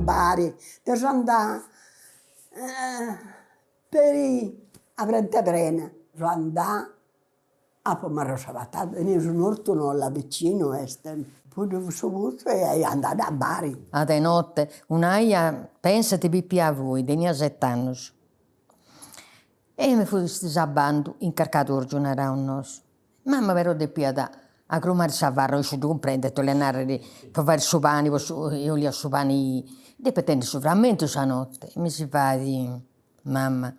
Bari, te sono andata per a Prena, sono andata a Pomarosa, venivo un orto là vicino, poi dopo subito e andata a Bari. A de notte, un'aia, pensate pipì a voi, tenia 7 anni. E mi fu sabbando, incarcato orgiunare a un nos. Mamma però de piada, a crumare savarro, io tu comprende, tu le narre di fare il suo pane, io li ho suo pane, di petente su frammento sa notte. Mi si fa di, mamma,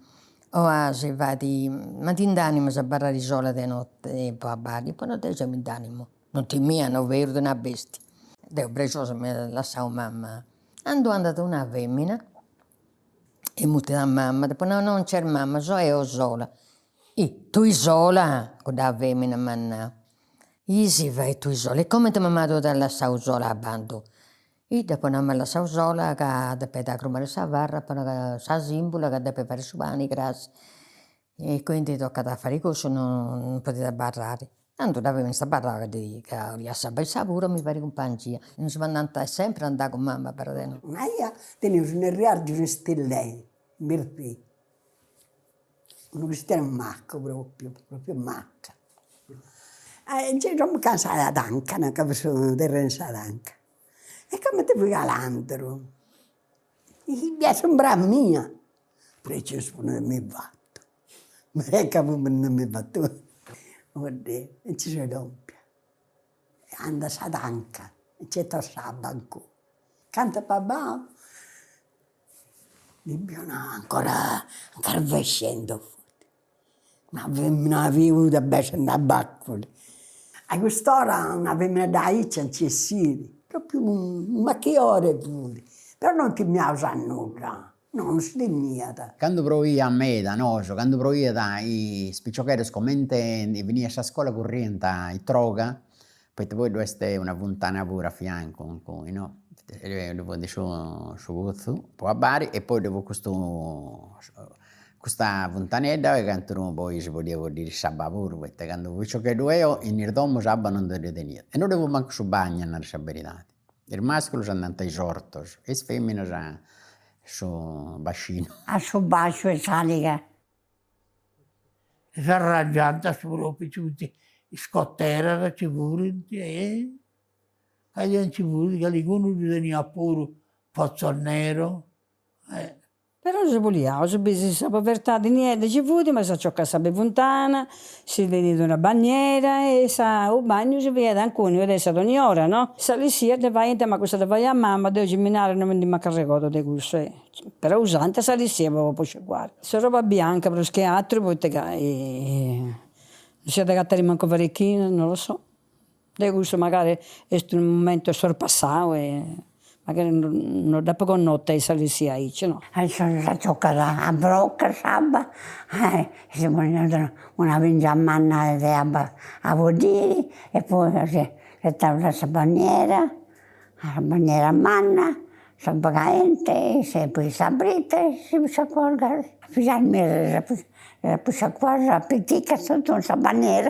si va di, ma ti d'animo a barrare sola di notte, e poi a Bari, poi non ti mi d'animo, non ti mia, non vero di una bestia. Devo preciosa mi lasciavo mamma. Andata una femmina, e muti da mamma, dopo no, non c'è mamma, so io sola. E tu sola, con la femmina manna. E si va e tu sola, e come ti mamma tu lasciavo sola a bando? E dopo non mi lasciavo sola, che dopo da crumare sa varra, poi sa simbola, che dopo fare su pani grassi. E quindi tocca fare così, non poteva barrare. Tanto avevo questa barraca che gli assabba il sapore, mi pare compagnia. Non si va sempre andare con mamma per te. Ma io tenevo un riargio stellei, mirpi. Un vestito macco proprio macca. Ci sono cansata d'anca, non capisco di d'anca. E come ti fai calantro? Mi sembra mia. Preciso non mi batto. Ma è che non mi batto. Oddio, e ci si doppia. Anda sa d'anca, e c'è tossa a banco. Canta papà. Libbiano ancora vescendo. Una femmina viva bescia da baccoli. A quest'ora una femmina da Iccia non ci si, proprio ma che ore pure. Però non ti mi usa nulla, no, non si niente. Quando provi a me da nojo, quando provi da i spicciocchieri scommente e venia a scuola corrente in droga, poi dovreste una fontana pure a fianco, no? Dopo dicevo su poi a Bari e poi dopo questa fontanella che canto poi si poteva dire sabba pure, perché quando faccio che io in il domo sabba non devo tenere. E non devo manco su bagno andare a verità. Il maschio si andava ai sortos e le femmine su bacino. A su bacio e salica. Si arrangiata su proprio tutti, scottera ci vuole, e non ci vuole, che qualcuno tenia pure pozzo nero. Però si voleva, si povertà di niente ci fu, ma si giocava a fontana, si veniva una bagniera e il bagno si vede ancora, adesso ad ogni ora, no? Salisia te vai, ma cosa te vai a mamma, devo camminare, non mi carregato di questo. Però usante salisia, avevo poi guarda. Se roba bianca, però che altro, poi te non si è da manco parecchino, non lo so. Di questo magari è un momento sorpassato e... magari non dopo con notte salisi a Iccia, no? Sono giocata a brocca, sabba, si ponevano una vingiamanna a vodiri e poi si stava la banniera a manna, sabba caente, se poi sabrite, si può guardare. Pigiarmi, si può guardare, pitica sotto una banniera.